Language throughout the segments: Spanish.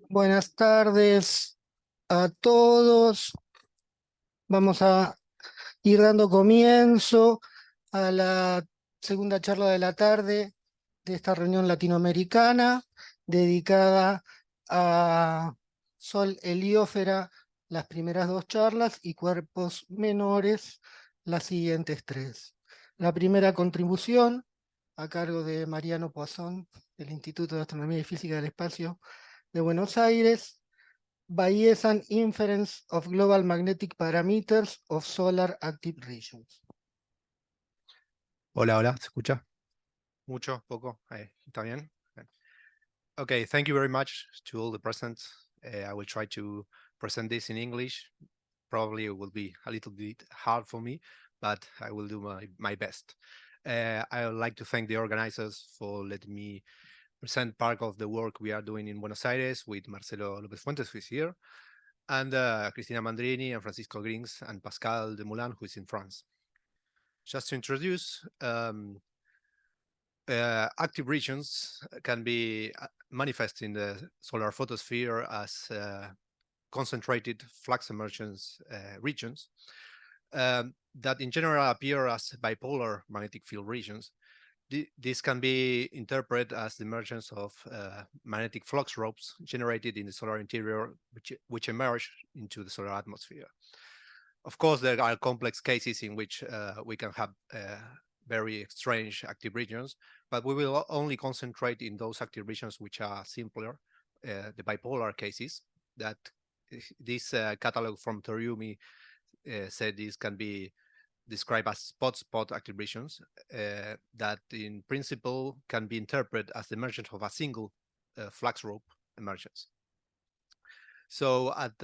Buenas tardes a todos. Vamos a ir dando comienzo a la segunda charla de la tarde de esta reunión latinoamericana dedicada a Sol Heliófera, las primeras dos charlas, y cuerpos menores, las siguientes tres. La primera contribución a cargo de Mariano Poisson, del Instituto de Astronomía y Física del Espacio de Buenos Aires, Bayesian Inference of Global Magnetic Parameters of Solar Active Regions. Hola, hola, ¿se escucha? Mucho, poco, ¿está bien? Okay, thank you very much to all the present. I will try to present this in English. Probably it will be a little bit hard for me, but I will do my best. I would like to thank the organizers for letting me present part of the work we are doing in Buenos Aires with Marcelo López Fuentes, who is here, and Cristina Mandrini and Francisco Grings and Pascal Demoulin, who is in France. Just to introduce, active regions can be manifest in the solar photosphere as concentrated flux emergence regions that in general appear as bipolar magnetic field regions. This can be interpreted as the emergence of magnetic flux ropes generated in the solar interior, which emerge into the solar atmosphere. Of course, there are complex cases in which we can have very strange active regions, but we will only concentrate in those active regions which are simpler, the bipolar cases. That this catalog from Toriumi said this can be described as spot active regions that in principle can be interpreted as the emergence of a single flux rope emergence. So at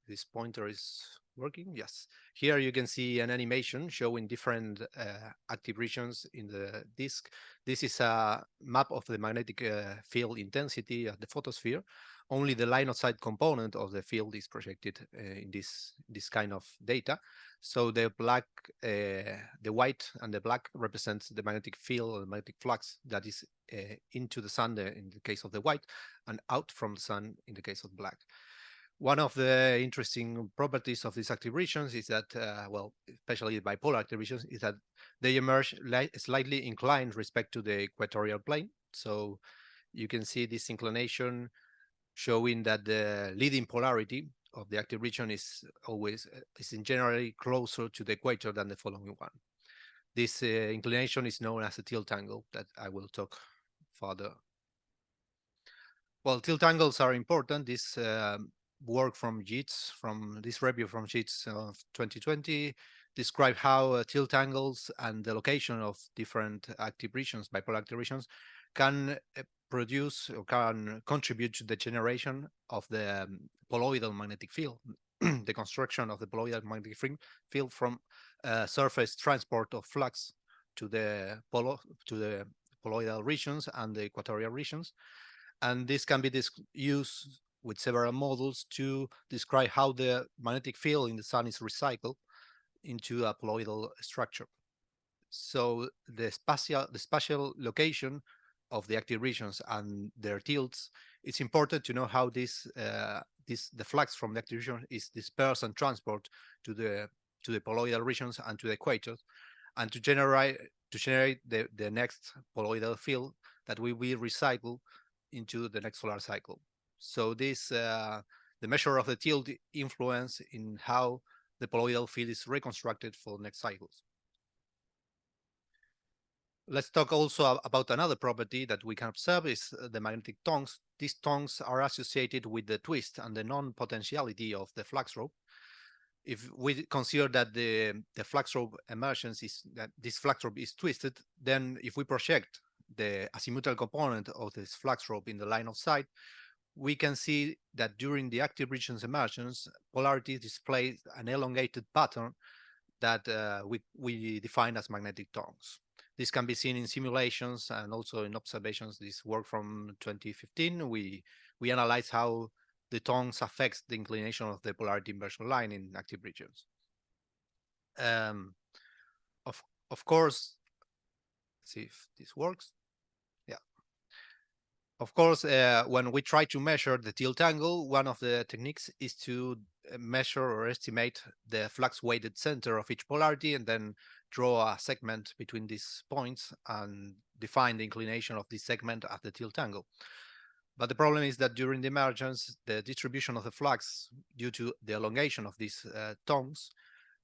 this pointer is working, yes. Here you can see an animation showing different active regions in the disk. This is a map of the magnetic field intensity at the photosphere. Only the line of sight component of the field is projected in this kind of data. So the black, the white and the black represents the magnetic field or the magnetic flux that is into the sun in the case of the white, and out from the sun in the case of black. One of the interesting properties of these active regions is that, well, especially bipolar active regions, is that they emerge slightly inclined respect to the equatorial plane. So you can see this inclination showing that the leading polarity of the active region is in generally closer to the equator than the following one. This inclination is known as a tilt angle that I will talk further. Well, tilt angles are important. This work from JITS, from this review from JITS of 2020, describe how tilt angles and the location of different active regions, bipolar active regions, can produce or can contribute to the generation of the poloidal magnetic field, the construction of the poloidal magnetic field from surface transport of flux to the poloidal regions and the equatorial regions. And this can be used with several models to describe how the magnetic field in the sun is recycled into a poloidal structure. So the spatial location of the active regions and their tilts, it's important to know how the flux from the active region is dispersed and transported to the poloidal regions and to the equator, and to generate the next poloidal field that will be recycled into the next solar cycle. So this the measure of the tilt influence in how the poloidal field is reconstructed for next cycles. Let's talk also about another property that we can observe is the magnetic tongues. These tongues are associated with the twist and the non-potentiality of the flux rope. If we consider that the flux rope emergence is that this flux rope is twisted, then if we project the azimuthal component of this flux rope in the line of sight, we can see that during the active regions emergence, polarity displays an elongated pattern that we define as magnetic tongues. This can be seen in simulations and also in observations. This work from 2015, we analyze how the tongues affects the inclination of the polarity inversion line in active regions. Of course, let's see if this works. Yeah. Of course, when we try to measure the tilt angle, one of the techniques is to measure or estimate the flux-weighted center of each polarity and then draw a segment between these points and define the inclination of this segment at the tilt angle. But the problem is that during the emergence, the distribution of the flux due to the elongation of these tongues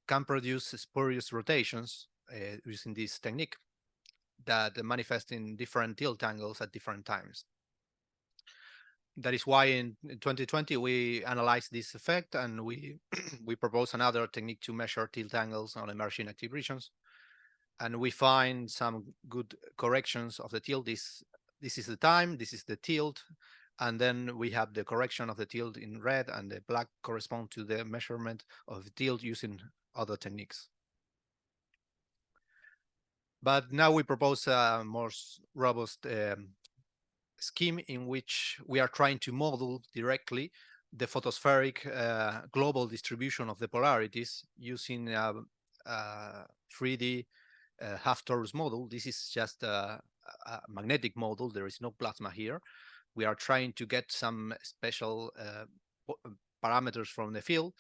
can produce spurious rotations using this technique that manifest in different tilt angles at different times. That is why in 2020 we analyzed this effect and we we propose another technique to measure tilt angles on emerging active regions, and we find some good corrections of the tilt. This is the time, this is the tilt, and then we have the correction of the tilt in red, and the black correspond to the measurement of the tilt using other techniques. But now we propose a more robust scheme in which we are trying to model directly the photospheric global distribution of the polarities using a 3D half torus model. This is just a magnetic model. There is no plasma here. We are trying to get some special parameters from the field.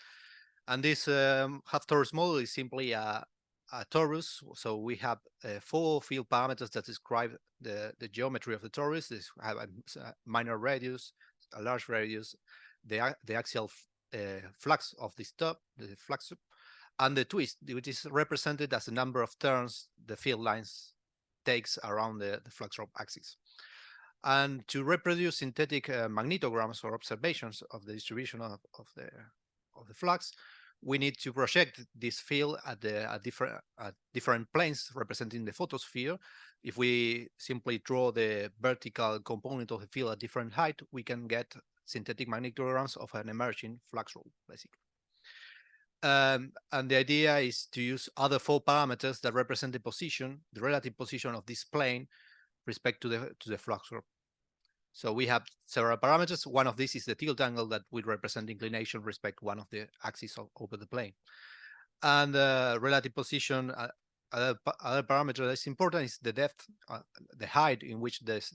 And this half torus model is simply a torus. So we have 4 field parameters that describe the geometry of the torus. This have a minor radius, a large radius, the axial flux of this top, the flux, and the twist, which is represented as the number of turns the field lines takes around the flux drop axis. And to reproduce synthetic magnetograms or observations of the distribution of the flux, we need to project this field at different planes representing the photosphere. If we simply draw the vertical component of the field at different height, we can get synthetic magnetograms of an emerging flux roll, basically. And the idea is to use other 4 parameters that represent the position, the relative position of this plane respect to the flux roll. So we have several parameters. One of these is the tilt angle that will represent inclination respect one of the axes over the plane. And relative position, other parameter that's important is the depth, the height in which this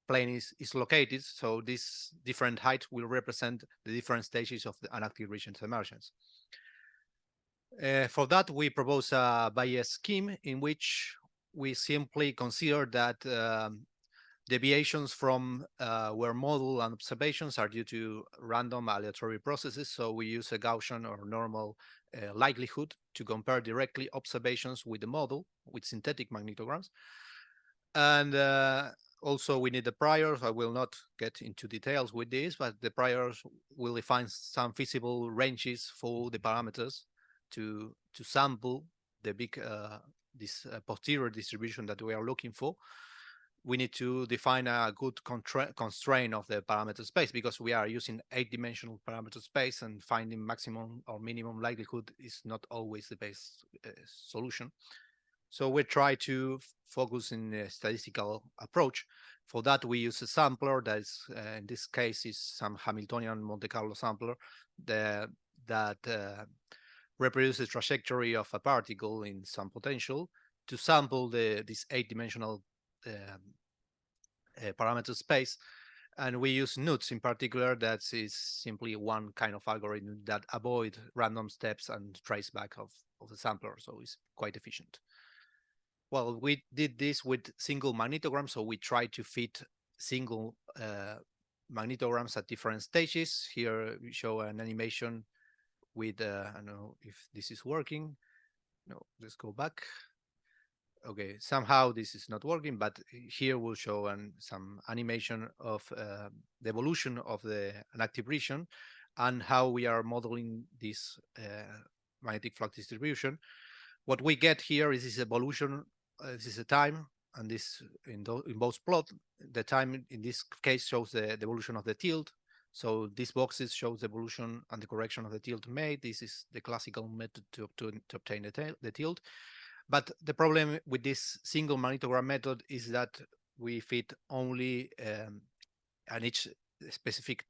plane is located. So this different height will represent the different stages of the inactive region's emergence. For that, we propose a Bayes scheme in which we simply consider that deviations from where model and observations are due to random aleatory processes. So we use a Gaussian or normal likelihood to compare directly observations with the model with synthetic magnetograms. And also we need the priors. I will not get into details with this, but the priors will define some feasible ranges for the parameters to sample the big this posterior distribution that we are looking for. We need to define a good constraint of the parameter space because we are using 8-dimensional parameter space, and finding maximum or minimum likelihood is not always the best solution. So we try to focus in a statistical approach. For that, we use a sampler that is, in this case, is some Hamiltonian Monte Carlo sampler that reproduces trajectory of a particle in some potential to sample this 8-dimensional parameter space. And we use NUTS in particular. That is simply one kind of algorithm that avoid random steps and trace back of the sampler, so it's quite efficient. Well, we did this with single magnetograms, so we try to fit single magnetograms at different stages. Here we show an animation with, I don't know if this is working. No, let's go back. Okay, somehow this is not working, but here we'll show some animation of the evolution of the inactive region and how we are modeling this magnetic flux distribution. What we get here is this evolution. This is the time, and this in both plots, the time in this case shows the evolution of the tilt. So these boxes shows the evolution and the correction of the tilt made. This is the classical method to obtain the tilt. But the problem with this single magnetogram method is that we fit only on each specific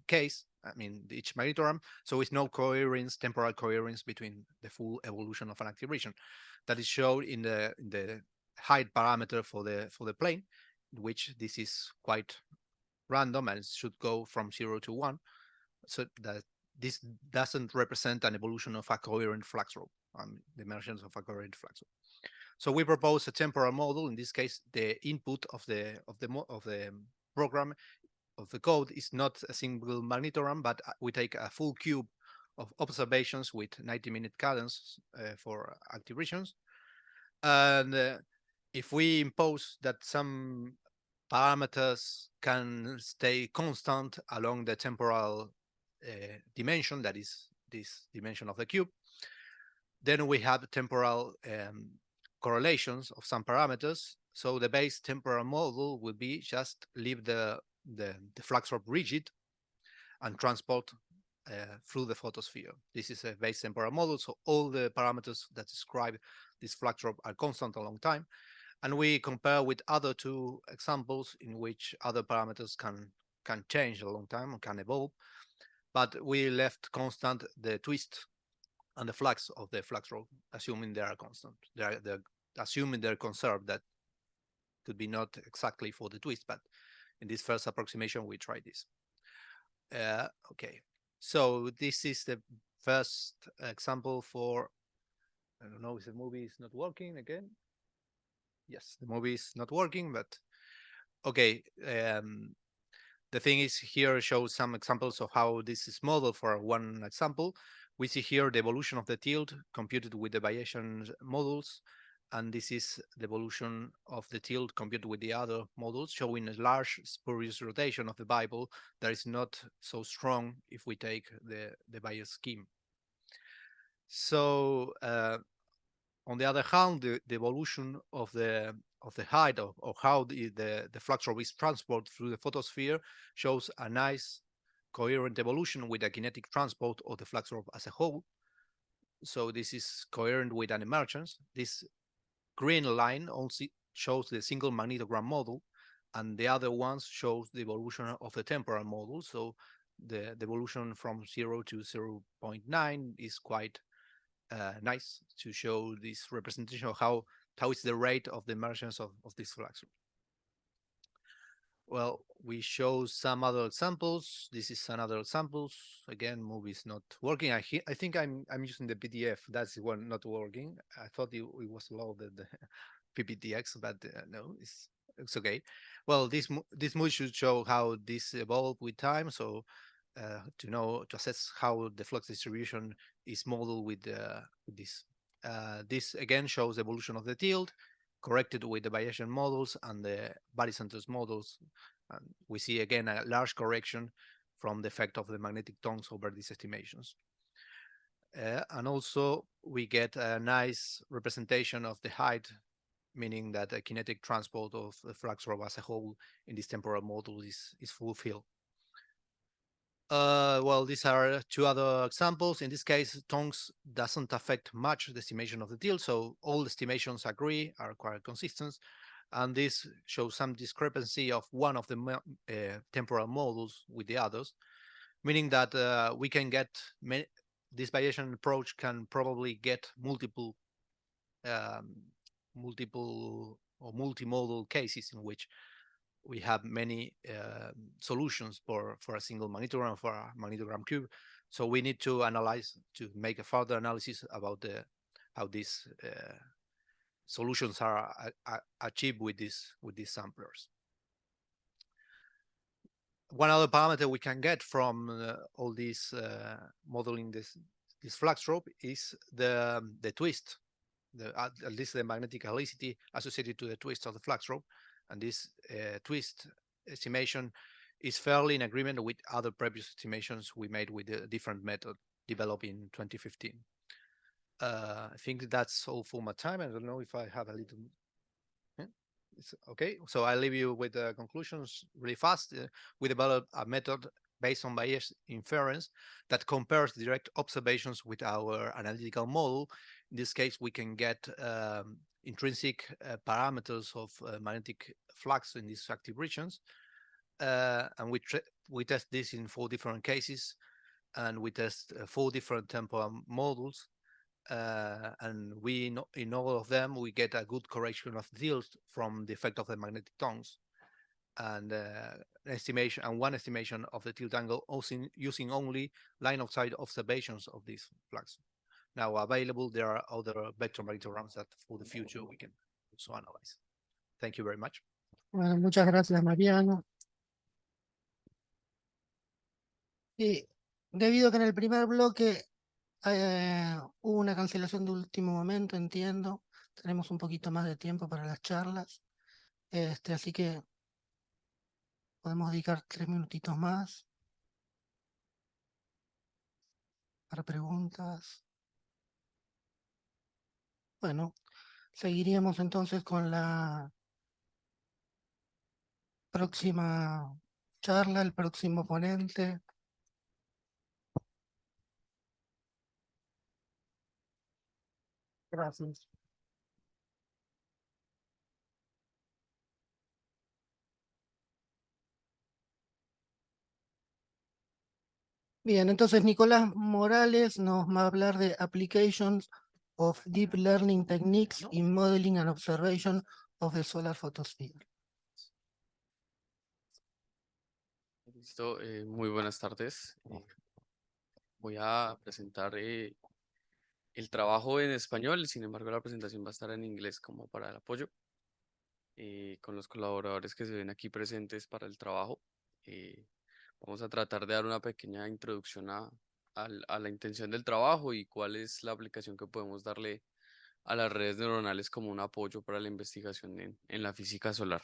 case, I mean, each magnetogram, so it's no coherence, temporal coherence between the full evolution of an active region. That is shown in the height parameter for the plane. which this is quite random and it should go from 0 to 1, so that this doesn't represent an evolution of a coherent flux rope, the emergence of a coherent flux rope. So we propose a temporal model. In this case, the input of the program of the code is not a single magnetogram, but we take a full cube of observations with 90-minute cadence for active regions. And if we impose that some parameters can stay constant along the temporal dimension, that is this dimension of the cube, then we have temporal correlations of some parameters. So the base temporal model will be just leave the flux rope rigid and transport through the photosphere. This is a base temporal model, so all the parameters that describe this flux rope are constant a long time. And we compare with other two examples in which other parameters can change a long time and can evolve, but we left constant the twist and the flux of the flux rope, assuming they are constant. They're assuming they're conserved. That could be not exactly for the twist, but in this first approximation, we try this. Okay, so this is the first example for, I don't know if the movie is not working again. Yes, the movie is not working, but okay. The thing is, here shows some examples of how this is modeled. For one example, we see here the evolution of the tilt computed with the Bayesian models, and this is the evolution of the tilt computed with the other models, showing a large spurious rotation of the Bible that is not so strong if we take the Bayes scheme. So on the other hand, the evolution of the height of how the flux rope is transported through the photosphere shows a nice coherent evolution with a kinetic transport of the flux rope as a whole. So this is coherent with an emergence. This green line also shows the single magnetogram model, and the other ones shows the evolution of the temporal model. So the evolution from 0 to 0.9 is quite nice to show this representation of how is the rate of the emergence of this flux rope. Well, we show some other examples. This is another examples. Again, movie is not working. I think I'm using the PDF. That's the one not working. I thought it was loaded PPTX, but no, it's okay. Well, this movie should show how this evolved with time. So to assess how the flux distribution is modeled with this. This again shows evolution of the tilt, corrected with the Bayesian models and the barycenters models. And we see again a large correction from the effect of the magnetic tongues over these estimations. And also we get a nice representation of the height, meaning that the kinetic transport of the flux rope as a whole in this temporal model is fulfilled. Well, these are two other examples. In this case, tongues doesn't affect much the estimation of the tilt, so all estimations are quite consistent. And this shows some discrepancy of one of the temporal models with the others, meaning that we can get this Bayesian approach can probably get multiple or multimodal cases in which we have many solutions for a single magnetogram, for a magnetogram cube. So we need to analyze, to make a further analysis about how these solutions are achieved with these samplers. One other parameter we can get from all this modeling this flux rope is the twist, at least the magnetic helicity associated to the twist of the flux rope. And this twist estimation is fairly in agreement with other previous estimations we made with a different method developed in 2015. I think that's all for my time. I don't know if I have a little. It's okay, so I'll leave you with the conclusions really fast. We developed a method based on Bayes inference that compares direct observations with our analytical model. In this case, we can get intrinsic parameters of magnetic flux in these active regions. And we test this in 4 different cases, and we test 4 different temporal models. And in all of them, we get a good correction of tilt from the effect of the magnetic tongues. and estimation and one estimation of the tilt angle using only line of sight observations of these flags. Now available, there are other vector magnetograms that for the future we can also analyze. Thank you very much. Bueno, muchas gracias, Mariano. Y debido a que en el primer bloque hubo una cancelación de último momento, entiendo, tenemos un poquito más de tiempo para las charlas, así que podemos dedicar 3 minutitos más para preguntas. Bueno, seguiríamos entonces con la próxima charla, el próximo ponente. Gracias. Bien, entonces Nicolás Morales nos va a hablar de Applications of Deep Learning Techniques in Modeling and Observation of the Solar Photosphere. Listo, muy buenas tardes. Voy a presentar el trabajo en español, sin embargo la presentación va a estar en inglés como para el apoyo, con los colaboradores que se ven aquí presentes para el trabajo. Vamos a tratar de dar una pequeña introducción a la intención del trabajo y cuál es la aplicación que podemos darle a las redes neuronales como un apoyo para la investigación en la física solar.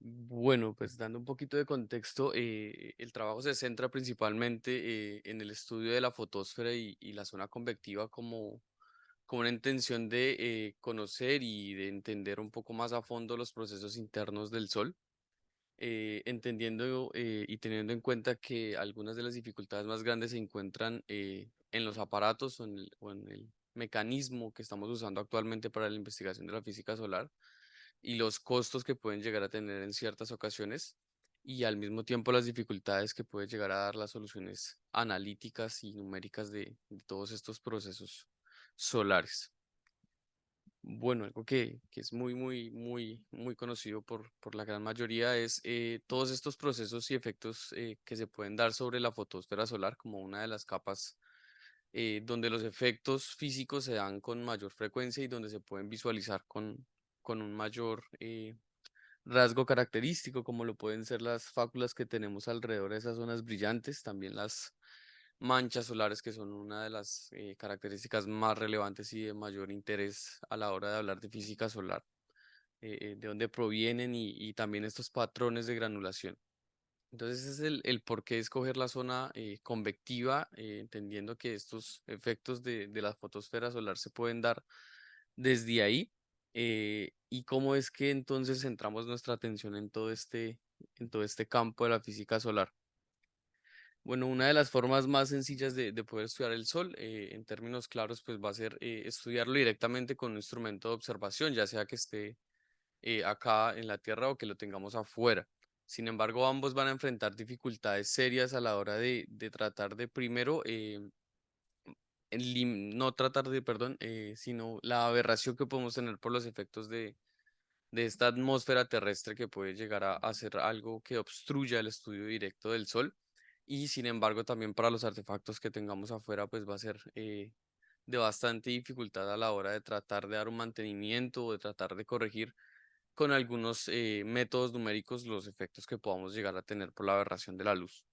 Bueno, pues dando un poquito de contexto, el trabajo se centra principalmente en el estudio de la fotosfera y la zona convectiva como una intención de conocer y de entender un poco más a fondo los procesos internos del Sol, entendiendo y teniendo en cuenta que algunas de las dificultades más grandes se encuentran en los aparatos o en el mecanismo que estamos usando actualmente para la investigación de la física solar y los costos que pueden llegar a tener en ciertas ocasiones y al mismo tiempo las dificultades que puede llegar a dar las soluciones analíticas y numéricas de todos estos procesos solares. Bueno, algo que es muy conocido por la gran mayoría es todos estos procesos y efectos que se pueden dar sobre la fotosfera solar como una de las capas donde los efectos físicos se dan con mayor frecuencia y donde se pueden visualizar con un mayor rasgo característico, como lo pueden ser las fáculas que tenemos alrededor de esas zonas brillantes, también las manchas solares, que son una de las características más relevantes y de mayor interés a la hora de hablar de física solar, de dónde provienen y también estos patrones de granulación. Entonces, ese es el por qué escoger la zona convectiva, entendiendo que estos efectos de la fotosfera solar se pueden dar desde ahí, y cómo es que entonces centramos nuestra atención en todo este campo de la física solar. Bueno, una de las formas más sencillas de poder estudiar el Sol, en términos claros, pues va a ser estudiarlo directamente con un instrumento de observación, ya sea que esté acá en la Tierra o que lo tengamos afuera. Sin embargo, ambos van a enfrentar dificultades serias a la hora de tratar de primero, no tratar de, perdón, sino la aberración que podemos tener por los efectos de esta atmósfera terrestre que puede llegar a hacer algo que obstruya el estudio directo del Sol. Y sin embargo, también para los artefactos que tengamos afuera, pues va a ser de bastante dificultad a la hora de tratar de dar un mantenimiento o de tratar de corregir con algunos métodos numéricos los efectos que podamos llegar a tener por la aberración de la luz.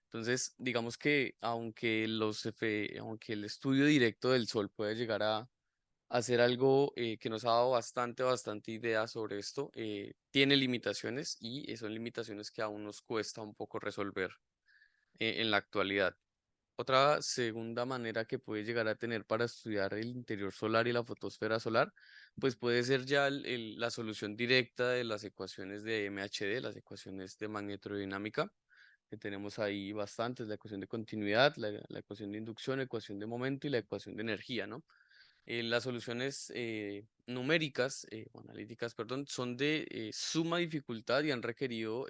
Entonces, digamos que aunque el estudio directo del Sol puede llegar a hacer algo que nos ha dado bastante idea sobre esto, tiene limitaciones y son limitaciones que aún nos cuesta un poco resolver en la actualidad. Otra segunda manera que puede llegar a tener para estudiar el interior solar y la fotosfera solar, pues puede ser ya la solución directa de las ecuaciones de MHD, las ecuaciones de magnetodinámica, que tenemos ahí bastantes, la ecuación de continuidad, la ecuación de inducción, la ecuación de momento y la ecuación de energía, ¿no? Las soluciones numéricas, o analíticas, perdón, son de suma dificultad y han requerido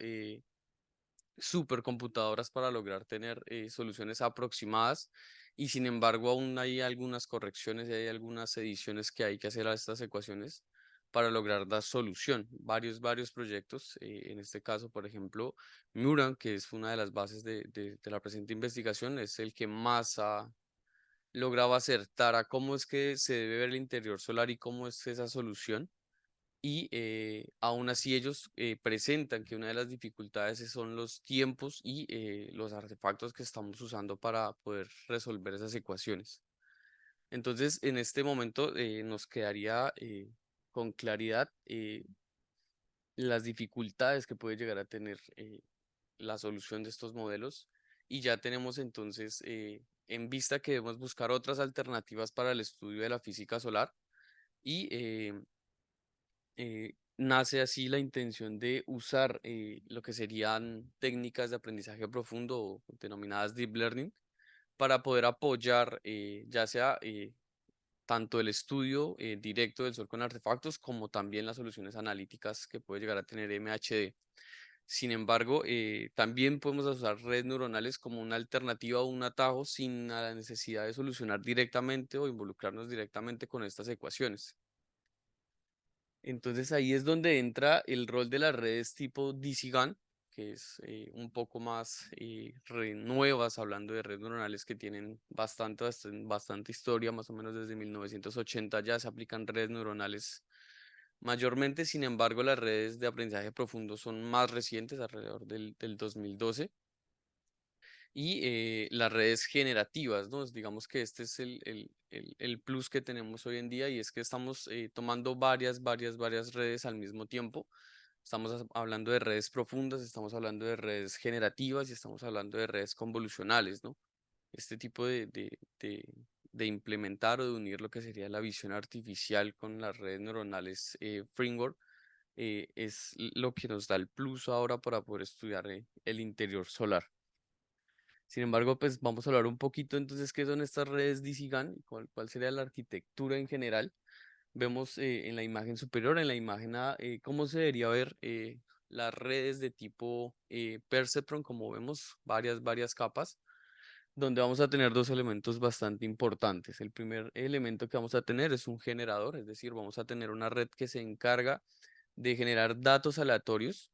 supercomputadoras para lograr tener soluciones aproximadas y sin embargo aún hay algunas correcciones y hay algunas ediciones que hay que hacer a estas ecuaciones para lograr dar solución. Varios proyectos, en este caso, por ejemplo, Muran, que es una de las bases de la presente investigación, es el que más ha logrado acertar a cómo es que se debe ver el interior solar y cómo es esa solución. Y aún así ellos presentan que una de las dificultades son los tiempos y los artefactos que estamos usando para poder resolver esas ecuaciones. Entonces, en este momento nos quedaría con claridad las dificultades que puede llegar a tener la solución de estos modelos, y ya tenemos entonces en vista que debemos buscar otras alternativas para el estudio de la física solar, y nace así la intención de usar lo que serían técnicas de aprendizaje profundo o denominadas deep learning para poder apoyar ya sea tanto el estudio directo del Sol con artefactos como también las soluciones analíticas que puede llegar a tener MHD. Sin embargo, también podemos usar redes neuronales como una alternativa o un atajo sin la necesidad de solucionar directamente o involucrarnos directamente con estas ecuaciones. Entonces ahí es donde entra el rol de las redes tipo DCGAN, que es un poco más nuevas, hablando de redes neuronales que tienen bastante historia, más o menos desde 1980 ya se aplican redes neuronales mayormente. Sin embargo, las redes de aprendizaje profundo son más recientes, alrededor del 2012. Y las redes generativas, ¿no? Digamos que este es el plus que tenemos hoy en día, y es que estamos tomando varias redes al mismo tiempo. Estamos hablando de redes profundas, estamos hablando de redes generativas y estamos hablando de redes convolucionales, ¿no? Este tipo de implementar o de unir lo que sería la visión artificial con las redes neuronales framework es lo que nos da el plus ahora para poder estudiar el interior solar. Sin embargo, pues vamos a hablar un poquito entonces qué son estas redes DCGAN y cuál sería la arquitectura en general. Vemos en la imagen superior, en la imagen A, cómo se debería ver las redes de tipo perceptron, como vemos varias capas, donde vamos a tener dos elementos bastante importantes. El primer elemento que vamos a tener es un generador, es decir, vamos a tener una red que se encarga de generar datos aleatorios,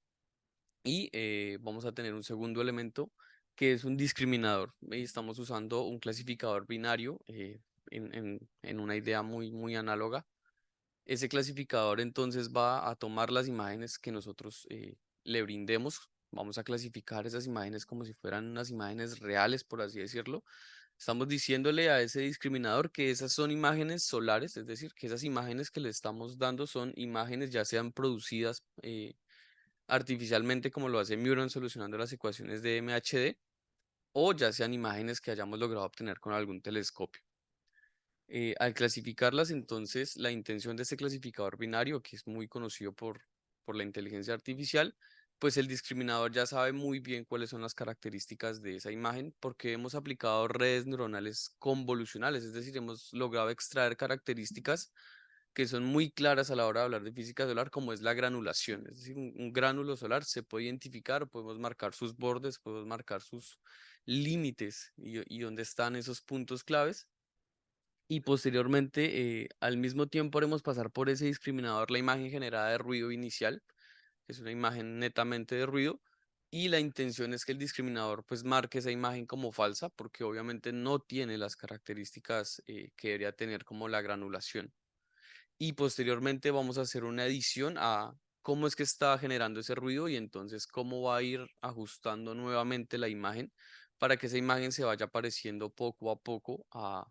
y vamos a tener un segundo elemento que es un discriminador. Y estamos usando un clasificador binario en una idea muy análoga. Ese clasificador entonces va a tomar las imágenes que nosotros le brindemos. Vamos a clasificar esas imágenes como si fueran unas imágenes reales, por así decirlo. Estamos diciéndole a ese discriminador que esas son imágenes solares, es decir, que esas imágenes que le estamos dando son imágenes ya sean producidas artificialmente, como lo hace Muron solucionando las ecuaciones de MHD, o ya sean imágenes que hayamos logrado obtener con algún telescopio. Al clasificarlas, entonces, la intención de este clasificador binario, que es muy conocido por la inteligencia artificial, pues el discriminador ya sabe muy bien cuáles son las características de esa imagen, porque hemos aplicado redes neuronales convolucionales, es decir, hemos logrado extraer características que son muy claras a la hora de hablar de física solar, como es la granulación. Es decir, un gránulo solar se puede identificar, podemos marcar sus bordes, podemos marcar sus límites y dónde están esos puntos claves. Y posteriormente, al mismo tiempo, haremos pasar por ese discriminador la imagen generada de ruido inicial, que es una imagen netamente de ruido, y la intención es que el discriminador pues marque esa imagen como falsa, porque obviamente no tiene las características que debería tener, como la granulación. Y posteriormente vamos a hacer una adición a cómo es que está generando ese ruido, y entonces cómo va a ir ajustando nuevamente la imagen para que esa imagen se vaya pareciendo poco a poco a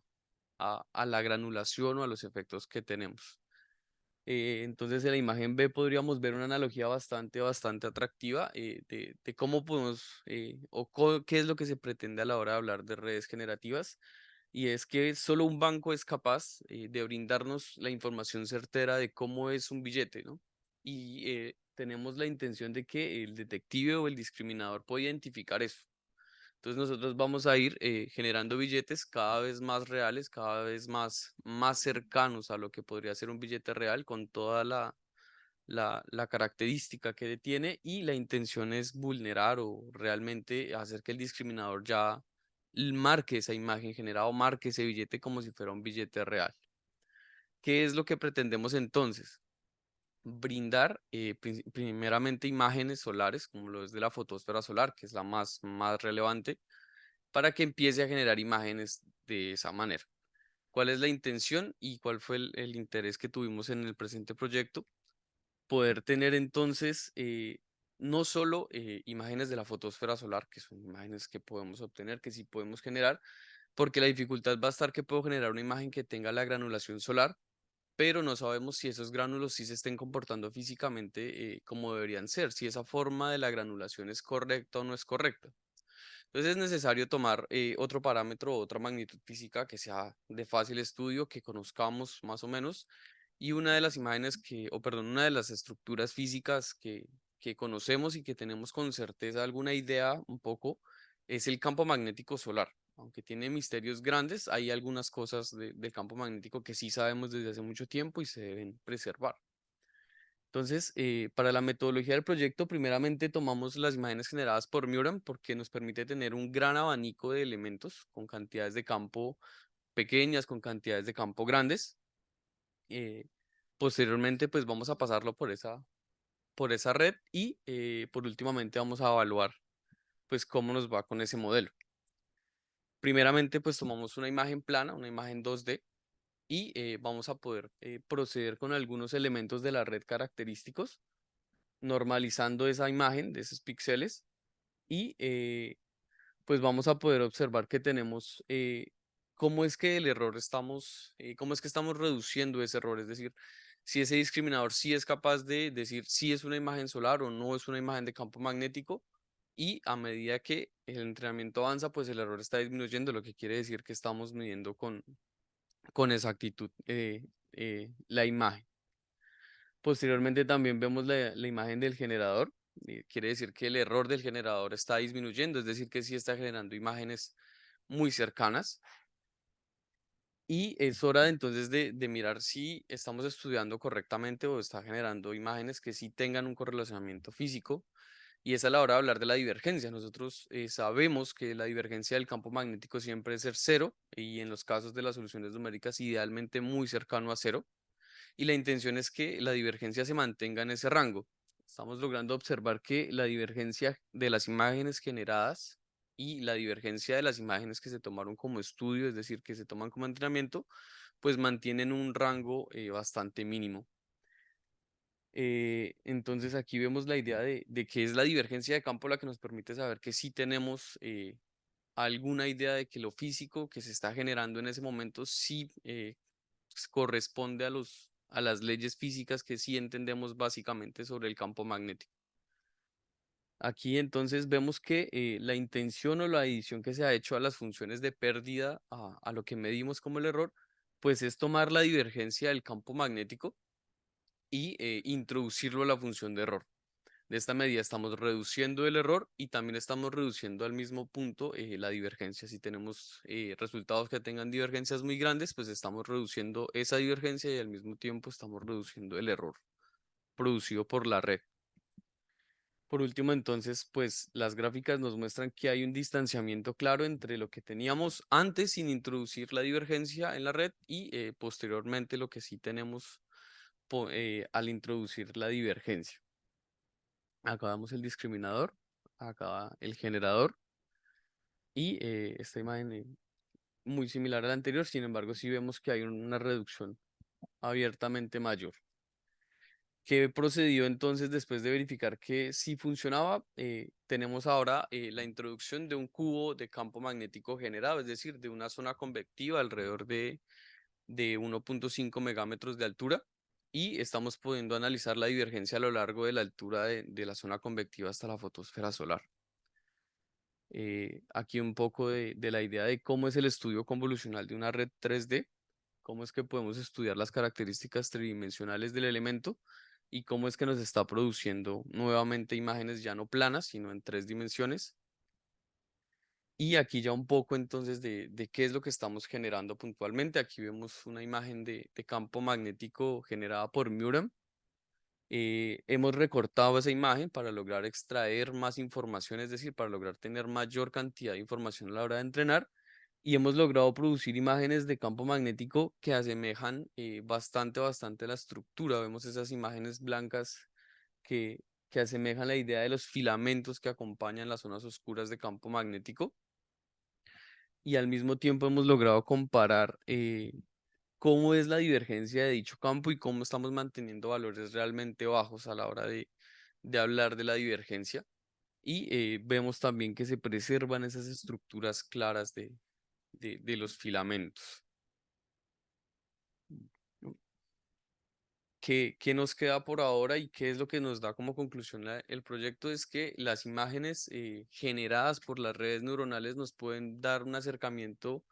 la granulación o a los efectos que tenemos. Entonces en la imagen B podríamos ver una analogía bastante atractiva de cómo podemos qué es lo que se pretende a la hora de hablar de redes generativas, y es que solo un banco es capaz de brindarnos la información certera de cómo es un billete, ¿no? Y tenemos la intención de que el detective o el discriminador pueda identificar eso. Entonces nosotros vamos a ir generando billetes cada vez más reales, cada vez más cercanos a lo que podría ser un billete real, con toda la característica que tiene, y la intención es vulnerar o realmente hacer que el discriminador ya marque esa imagen generada o marque ese billete como si fuera un billete real. ¿Qué es lo que pretendemos entonces? brindar primeramente imágenes solares, como lo es de la fotosfera solar, que es la más relevante, para que empiece a generar imágenes de esa manera. ¿Cuál es la intención y cuál fue el interés que tuvimos en el presente proyecto? Poder tener entonces no solo imágenes de la fotosfera solar, que son imágenes que podemos obtener, que sí podemos generar, porque la dificultad va a estar que puedo generar una imagen que tenga la granulación solar, pero no sabemos si esos gránulos sí se estén comportando físicamente como deberían ser, si esa forma de la granulación es correcta o no es correcta. Entonces es necesario tomar otro parámetro, otra magnitud física que sea de fácil estudio, que conozcamos más o menos, y una de las imágenes o perdón, una de las estructuras físicas que conocemos y que tenemos con certeza alguna idea un poco, es el campo magnético solar. Aunque tiene misterios grandes, hay algunas cosas del campo magnético que sí sabemos desde hace mucho tiempo y se deben preservar. Entonces, para la metodología del proyecto, primeramente tomamos las imágenes generadas por Muram porque nos permite tener un gran abanico de elementos con cantidades de campo pequeñas, con cantidades de campo grandes. Posteriormente, pues vamos a pasarlo por esa red y por últimamente vamos a evaluar pues cómo nos va con ese modelo. Primeramente, pues tomamos una imagen plana, una imagen 2D y vamos a poder proceder con algunos elementos de la red característicos normalizando esa imagen de esos píxeles y pues vamos a poder observar que tenemos cómo es que el error cómo es que estamos reduciendo ese error, es decir, si ese discriminador sí es capaz de decir si es una imagen solar o no es una imagen de campo magnético y a medida que el entrenamiento avanza, pues el error está disminuyendo, lo que quiere decir que estamos midiendo con exactitud la imagen. Posteriormente también vemos la imagen del generador. Quiere decir que el error del generador está disminuyendo, es decir, que sí está generando imágenes muy cercanas. Y es hora entonces de mirar si estamos estudiando correctamente o está generando imágenes que sí tengan un correlacionamiento físico. Y es a la hora de hablar de la divergencia. Nosotros sabemos que la divergencia del campo magnético siempre es ser cero y en los casos de las soluciones numéricas idealmente muy cercano a cero y la intención es que la divergencia se mantenga en ese rango. Estamos logrando observar que la divergencia de las imágenes generadas y la divergencia de las imágenes que se tomaron como estudio, es decir, que se toman como entrenamiento, pues mantienen un rango bastante mínimo. Entonces aquí vemos la idea de que es la divergencia de campo la que nos permite saber que sí tenemos alguna idea de que lo físico que se está generando en ese momento sí corresponde a las leyes físicas que sí entendemos básicamente sobre el campo magnético. Aquí entonces vemos que la intención o la adición que se ha hecho a las funciones de pérdida a lo que medimos como el error, pues es tomar la divergencia del campo magnético y introducirlo a la función de error. De esta medida estamos reduciendo el error y también estamos reduciendo al mismo punto la divergencia. Si tenemos resultados que tengan divergencias muy grandes, pues estamos reduciendo esa divergencia y al mismo tiempo estamos reduciendo el error producido por la red. Por último, entonces, pues las gráficas nos muestran que hay un distanciamiento claro entre lo que teníamos antes sin introducir la divergencia en la red y posteriormente lo que sí tenemos al introducir la divergencia. Acá vemos el discriminador, acá el generador y esta imagen muy similar a la anterior, sin embargo sí vemos que hay una reducción abiertamente mayor. ¿Qué procedió entonces después de verificar que sí funcionaba? Tenemos ahora la introducción de un cubo de campo magnético generado, es decir, de una zona convectiva alrededor de 1.5 megámetros de altura y estamos pudiendo analizar la divergencia a lo largo de la altura de la zona convectiva hasta la fotosfera solar. Aquí un poco de la idea de cómo es el estudio convolucional de una red 3D, cómo es que podemos estudiar las características tridimensionales del elemento y cómo es que nos está produciendo nuevamente imágenes ya no planas, sino en 3 dimensiones. Y aquí ya un poco entonces de qué es lo que estamos generando puntualmente. Aquí vemos una imagen de campo magnético generada por Muram. Hemos recortado esa imagen para lograr extraer más información, es decir, para lograr tener mayor cantidad de información a la hora de entrenar. y hemos logrado producir imágenes de campo magnético que asemejan bastante la estructura. Vemos esas imágenes blancas que asemejan la idea de los filamentos que acompañan las zonas oscuras de campo magnético. Y al mismo tiempo hemos logrado comparar cómo es la divergencia de dicho campo y cómo estamos manteniendo valores realmente bajos a la hora de hablar de la divergencia. Y vemos también que se preservan esas estructuras claras de los filamentos. ¿Qué nos queda por ahora y qué es lo que nos da como conclusión el proyecto? Es que las imágenes generadas por las redes neuronales nos pueden dar un acercamiento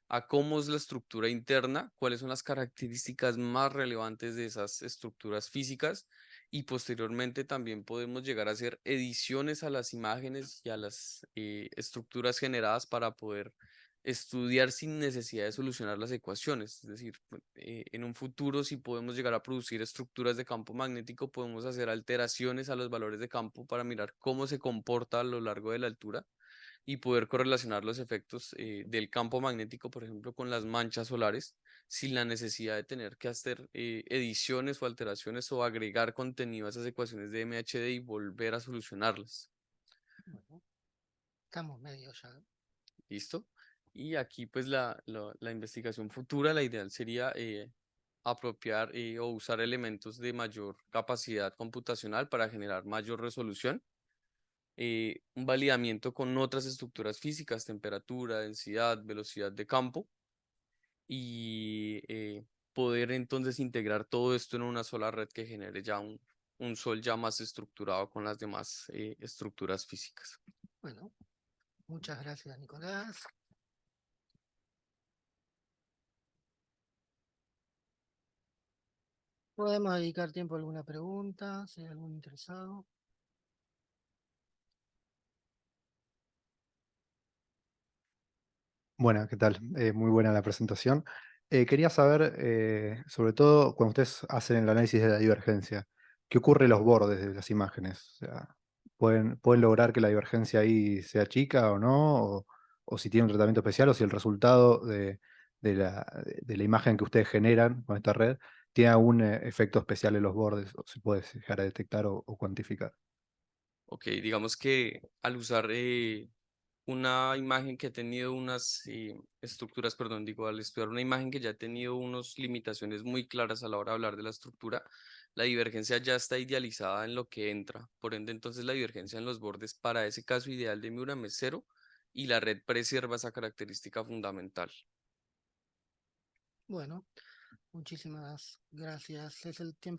a cómo es la estructura interna, cuáles son las características más relevantes de esas estructuras físicas, y posteriormente también podemos llegar a hacer ediciones a las imágenes y a las estructuras generadas para poder estudiar sin necesidad de solucionar las ecuaciones. Es decir, en un futuro, si podemos llegar a producir estructuras de campo magnético, podemos hacer alteraciones a los valores de campo para mirar cómo se comporta a lo largo de la altura y poder correlacionar los efectos del campo magnético, por ejemplo, con las manchas solares, sin la necesidad de tener que hacer ediciones o alteraciones o agregar contenido a esas ecuaciones de MHD y volver a solucionarlas. Bueno, estamos medio ya. ¿Listo? Y aquí pues la investigación futura, la ideal sería apropiar o usar elementos de mayor capacidad computacional para generar mayor resolución, un validamiento con otras estructuras físicas, temperatura, densidad, velocidad de campo, y poder entonces integrar todo esto en una sola red que genere ya un sol ya más estructurado con las demás estructuras físicas. Bueno, muchas gracias, Nicolás. Podemos dedicar tiempo a alguna pregunta, si hay algún interesado. Bueno, ¿qué tal? Muy buena la presentación. Quería saber, sobre todo cuando ustedes hacen el análisis de la divergencia, ¿qué ocurre en los bordes de las imágenes? O sea, ¿pueden lograr que la divergencia ahí sea chica o no? O si tiene un tratamiento especial, o si el resultado de la imagen que ustedes generan con esta red tiene algún efecto especial en los bordes, o se puede llegar a detectar o cuantificar. Ok, digamos que al usar una imagen que ha tenido unas estructuras, perdón, digo, al estudiar una imagen que ya ha tenido unas limitaciones muy claras a la hora de hablar de la estructura, la divergencia ya está idealizada en lo que entra. Por ende, entonces la divergencia en los bordes para ese caso ideal de Miura es cero y la red preserva esa característica fundamental. Bueno, muchísimas gracias. Es el tiempo.